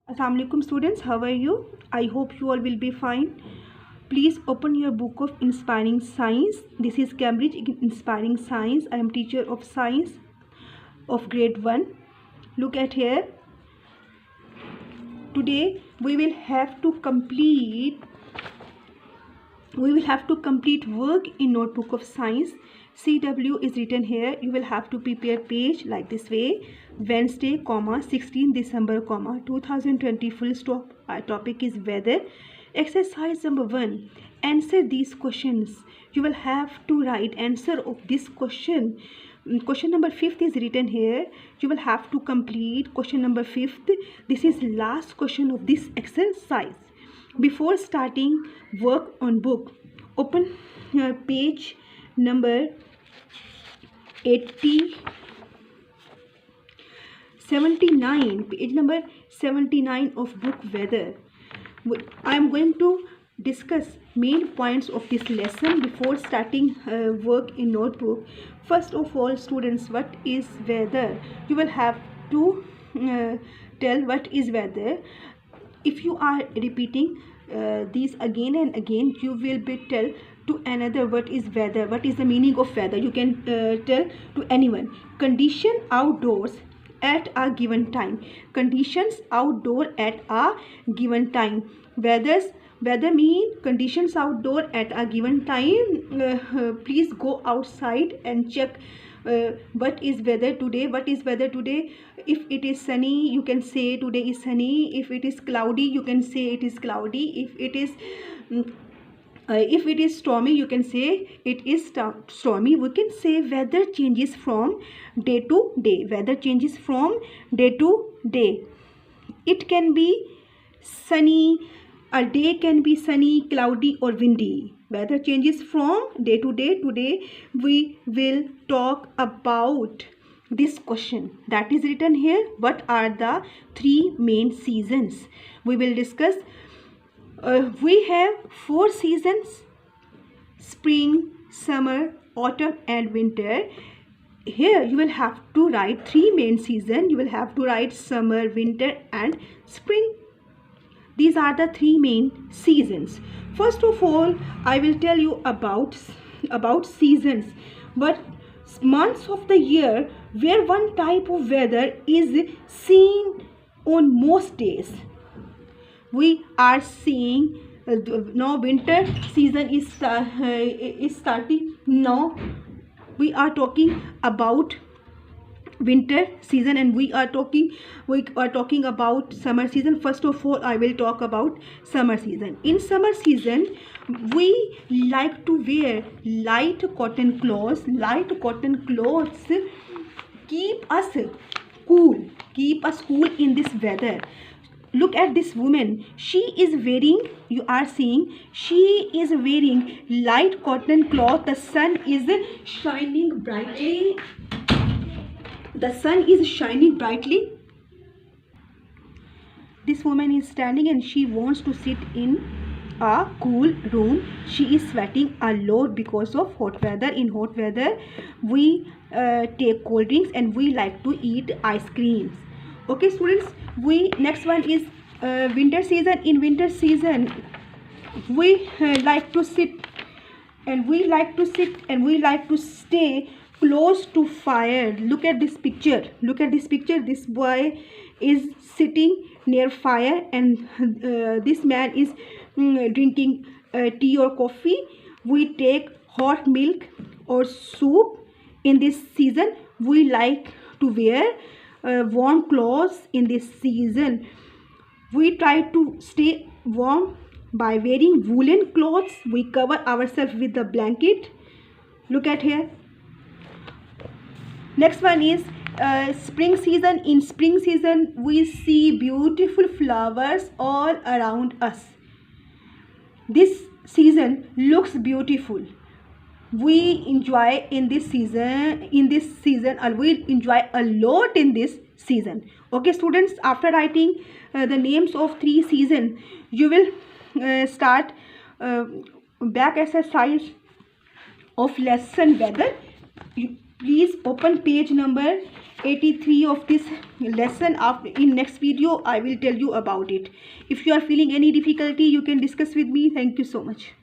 Assalamu alaikum students, how are you? I hope you all will be fine. Please open your book of Inspiring Science. This is Cambridge Inspiring Science. I am teacher of science of grade 1. Look at here. Today we will have to complete work in notebook of science. CW is written here. You will have to prepare page like this way. Wednesday, 16 December, 2020, full stop. Our topic is weather. Exercise number 1. Answer these questions. You will have to write answer of this question. Question number 5 is written here. You will have to complete question number 5. This is last question of this exercise. Before starting work on book, open page number 79, page number 79 of book weather. I am going to discuss main points of this lesson before starting work in notebook. First of all, students, what is weather? You will have to tell what is weather. If you are repeating these again and again, you will be tell to another what is weather, what is the meaning of weather. You can tell to anyone. Condition outdoors at a given time. Conditions outdoor at a given time. Weather mean conditions outdoor at a given time. Please go outside and check what is weather today. What is weather today? If it is sunny, you can say today is sunny. If it is cloudy, you can say it is cloudy. If it is stormy, you can say it is stormy. We can say weather changes from day to day. Weather changes from day to day. It can be sunny. A day can be sunny, cloudy or windy. Weather changes from day to day. Today we will talk about this question that is written here. What are the 3 main seasons? We will discuss. We have 4 seasons: spring, summer, autumn and winter. Here you will have to write 3 main seasons. You will have to write summer, winter and spring. These are the 3 main seasons. First of all, I will tell you about seasons. But months of the year where one type of weather is seen on most days. We are seeing now winter season is starting. Now we are talking about winter season and we are talking about summer season. First of all, I will talk about summer season. In summer season, we like to wear light cotton clothes. Light cotton clothes keep us cool in this weather. Look at this woman. She is wearing, you are seeing, she is wearing light cotton cloth. The sun is shining brightly. The sun is shining brightly. This woman is standing and she wants to sit in a cool room. She is sweating a lot because of hot weather. In hot weather, we take cold drinks and we like to eat ice creams. Okay, students. Next one is winter season. In winter season, we like to sit and we like to stay close to fire. Look at this picture. This boy is sitting near fire and this man is drinking tea or coffee. We take hot milk or soup. In this season, we like to wear warm clothes. In this season, we try to stay warm by wearing woolen clothes. We cover ourselves with the blanket. Look at here. Next one is spring season. In spring season, we see beautiful flowers all around us. This season looks beautiful. We enjoy in this season. We enjoy a lot in this season. Okay, students. After writing the names of 3 seasons, you will start back exercise of lesson weather. Please open page number 83 of this lesson. After in next video I will tell you about it. If you are feeling any difficulty, you can discuss with me. Thank you so much.